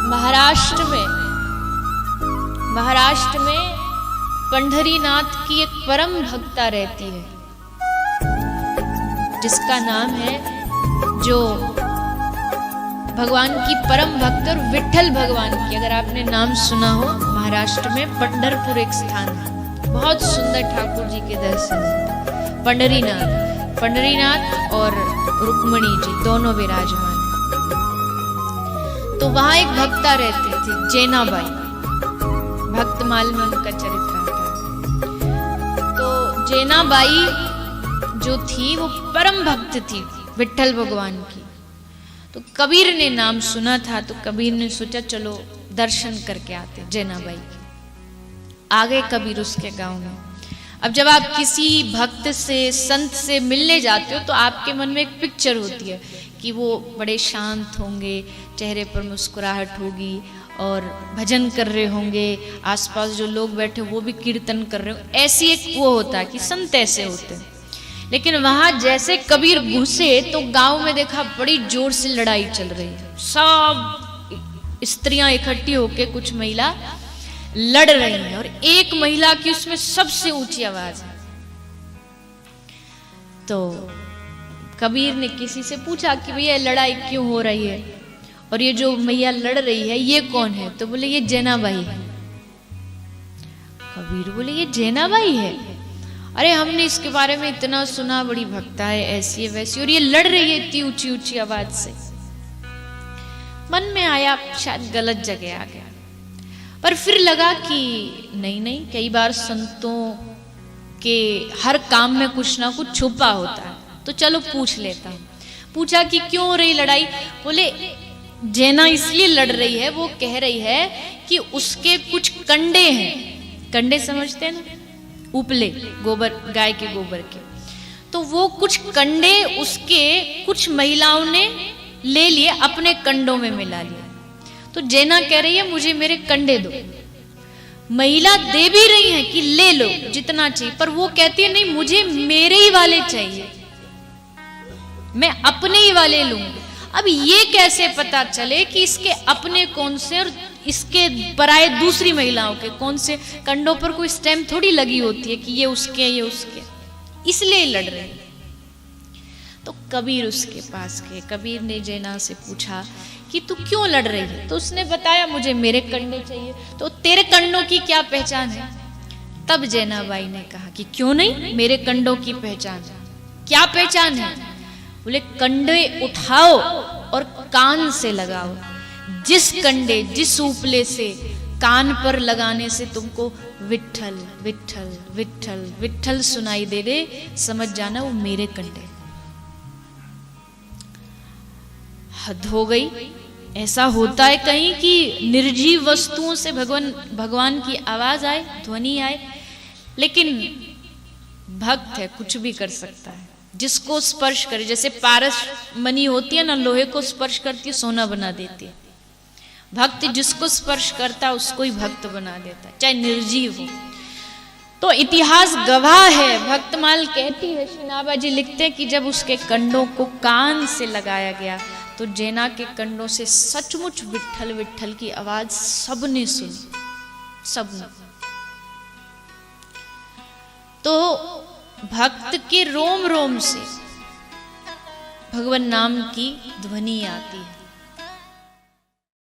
महाराष्ट्र में पंढरीनाथ की एक परम भक्ता रहती है, जिसका नाम है, जो भगवान की परम भक्त और विठ्ठल भगवान की, अगर आपने नाम सुना हो, महाराष्ट्र में पंढरपुर एक स्थान है, बहुत सुंदर ठाकुर जी के दर्शन है। पंढरीनाथ और रुक्मणी जी दोनों विराजमान। तो वहां एक भक्ता रहती थी, जेनाबाई। भक्तमाल में उनका चरित्र आता है। तो जेनाबाई जो थी वो परम भक्त थी विठ्ठल भगवान की। तो कबीर ने नाम सुना था, तो कबीर ने सोचा चलो दर्शन करके आते जेनाबाई के। आ गए कबीर उसके गांव में। अब जब आप किसी भक्त से, संत से मिलने जाते हो, तो आपके मन में एक पिक्चर होती है कि वो बड़े शांत होंगे, चेहरे पर मुस्कुराहट होगी और भजन कर रहे होंगे, आसपास जो लोग बैठे वो भी कीर्तन कर रहे हो। ऐसी एक वो होता है कि संत ऐसे होते हैं। लेकिन वहां जैसे कबीर घुसे तो गांव में देखा बड़ी जोर से लड़ाई चल रही है। सब स्त्रियां इकट्ठी होके, कुछ महिला लड़ रही हैं, और एक महिला की उसमें सबसे ऊंची आवाज है। तो कबीर ने किसी से पूछा कि भैया लड़ाई क्यों हो रही है, और ये जो मैया लड़ रही है ये कौन है? तो बोले ये जेनाबाई है। कबीर बोले ये जेनाबाई है? अरे हमने इसके बारे में इतना सुना, बड़ी भक्ता है, ऐसी है वैसी, और ये लड़ रही है इतनी ऊंची ऊंची आवाज से। मन में आया शायद गलत जगह आ गया, पर फिर लगा कि नहीं, कई बार संतों के हर काम में कुछ ना कुछ छुपा होता है, तो चलो पूछ लेता हूं। पूछा कि क्यों हो रही लड़ाई? बोले जेना इसलिए लड़ रही है, वो कह रही है कि उसके कुछ कंडे हैं। कंडे समझते हैं ना, उपले, गोबर, गाय के गोबर के। तो वो कुछ कंडे उसके कुछ महिलाओं ने ले लिए, अपने कंडों में मिला लिया। तो जेना कह रही है मुझे मेरे कंडे दो। महिला दे भी रही है कि ले लो जितना चाहिए, पर वो कहती है नहीं, मुझे मेरे ही वाले चाहिए, मैं अपने ही वाले लूंगी। अब ये कैसे पता चले कि इसके अपने कौन से और इसके पराये दूसरी महिलाओं के कौन से? कंडों पर कोई स्टैम्प थोड़ी लगी होती है कि ये उसके ये उसके, इसलिए लड़ रहे हैं। तो कबीर उसके पास गए। कबीर ने जेना से पूछा कि तू क्यों लड़ रही है? तो उसने बताया मुझे मेरे कंडे चाहिए। तो तेरे कंडों की क्या पहचान है? तब जेनाबाई ने कहा कि क्यों नहीं, मेरे कंडों की पहचान है। क्या पहचान है? बोले कंडे उठाओ और कान से लगाओ। जिस कंडे, जिस उपले से कान पर लगाने से तुमको विठ्ठल विठ्ठल विठ्ठल विठ्ठल सुनाई दे दे, समझ जाना वो मेरे कंडे। हद हो गई। ऐसा होता है कहीं कि निर्जीव वस्तुओं से भगवान की आवाज आए, ध्वनि आए? लेकिन भक्त है, कुछ भी कर सकता है। जिसको स्पर्श करे, जैसे पारस मणि होती है ना, लोहे को स्पर्श करती है सोना बना देती है। भक्त जिसको स्पर्श करता है उसको ही भक्त बना देता है, चाहे निर्जीव हो। तो इतिहास गवाह है। भक्तमाल कहती है, श्री नाभा जी लिखते हैं कि जब उसके कंडों को कान से लगाया गया तो जेना के कंडों से सचमुच विठ्ठल विठ्ठल की आवाज सबने सुनी, सबने। तो भक्त के रोम रोम से भगवान नाम की ध्वनि आती है।